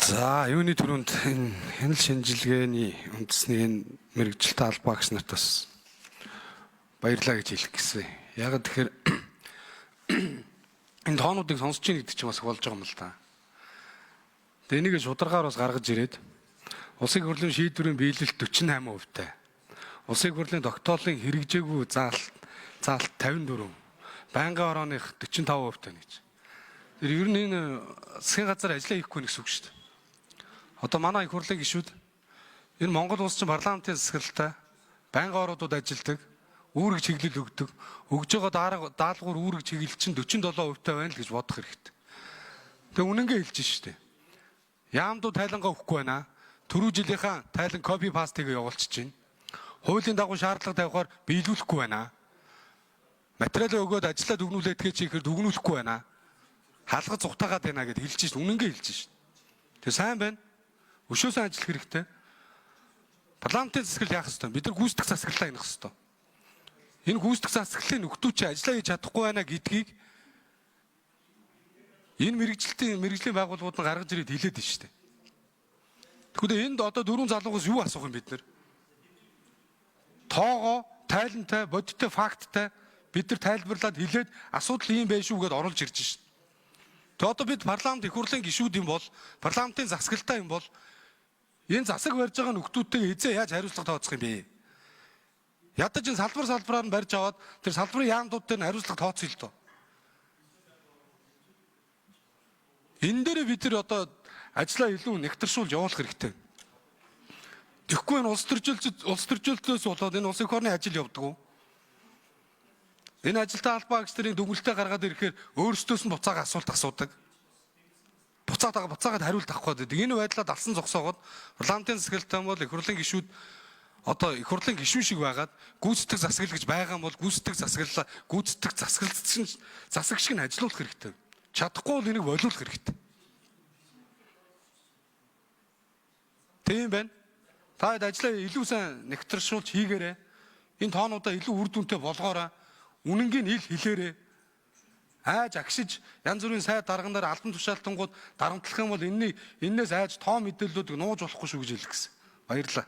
За, юуны түрүүнд энэ хяналт шинжилгээний үндэсний энэ мэрэгжилтэй албаа гэж нарт бас баярлалаа гэж хэлэх гэсэн. Яг тэгэхээр энэ тоонуудыг сонсож ийн гэдэг чинь бас болж байгаа юм л да. Тэгээ энийг шударгаар бас гаргаж ирээд улсын хурлын шийдвэрийн биелэлт 48%-тай. Улсын хурлын тогтоолын хэрэгжээгүй заалт 54%, байнгын орооных 45%-тай гэж. Тэр ер нь энэ засгийн газар ажиллаа хийхгүй гэсэн үг шүү дээ. Одоо манай их хурлын гишүүд энэ Монгол улс чинь парламентын засаглалтай байнгын ороодууд ажилдаг, үүрэг чиглэл өгдөг, өгж байгаа даалгавар үүрэг чиглэл чинь 47%-тай байна л гэж бодох хэрэгтэй. Тэгээ үнэнгээ хэлж шүү дээ. Яамдууд тайлангаа өгөхгүй байна. Түрүү жилийнхаа тайлан копи пастыг явуулчих чинь. Хуулийн дагуу шаардлага тавихаар биелүүлэхгүй байна. Материал өгөөд ажиллаад дүгнүүлээд тэгээ чихээр дүгнүүлэхгүй байна. Хаалга зүгтаагаад байна гэдээ хэлж шít. Үнэнгээ хэлж шít. Тэгээ сайн байна. Өшөөсөн ажиллах хэрэгтэй. Парламентын засаглал яах ёстой? Бид нар гүйцэтгэх засаглалаа хянах ёстой. Энэ гүйцэтгэх засаглалын нөхдүүчээ ажиллаа хийж чадахгүй байна гэдгийг энэ мэрэгжлийн байгууллагууд нь гаргаж ирээд хэлээд байна шүү дээ. Тэгвэл энд одоо дөрвөн залуугаас юу асуух юм бид нар? Тоогоо, тайлантай, бодиттой, факттай бид нар тайлбарлаад хэлээд асуудал ийм байх шүү гэдээ оруулж ирж шít. Тэгээ одоо бид парламент их хурлын гишүүд юм бол, парламентын засаглалтай юм бол энэ засаг барьж байгаа нөхдүүдтэй эзээ яаж хариуцлага тооцох юм бэ? Ядаж энэ салбараар нь барьж аваад тэр салбарын яамдуудтай нь хариуцлага тооцъё л доо. Энэ дээр бид нар одоо ажлаа илүү нэгтэршүүлж явуулах хэрэгтэй. Тэгэхгүй энэ улс төрчлөлтөөс болоод энэ улсын орны ажил явдаг уу? Энэ ажилтаа албаа агчдын дүгнэлтээ гаргаад ирэхээр өөрсдөөс нь буцаага асуулт асуудаг. Буцаагаад хариулт авах гэдэг. Энэ байдлаа далсан зогсоогоод парламентын засаглалтай бол их хурлын гишүүд одоо их хурлын гишүүн шиг байгаад гүйцэтгэх засаглал гэж байгаа юм бол гүйцэтгэх засаг шиг нь ажилуулах хэрэгтэй. Чадахгүй бол энийг болиулах хэрэгтэй. Тийм байна. Та ажлаа илүү сайн нэгтршүүлж хийгээрэй. Энэ тоонуудаа илүү үр дүнтэй болгоорой. Үнэнгийн хэлээрэй. Айж агшиж янз бүрийн сайд дарганаар албан тушаалтангууд дарамтлах юм бол энэс айж тоо мэдээллүүдийг нууж болохгүй шүү гэж хэлэх гэсэн. Баярлалаа.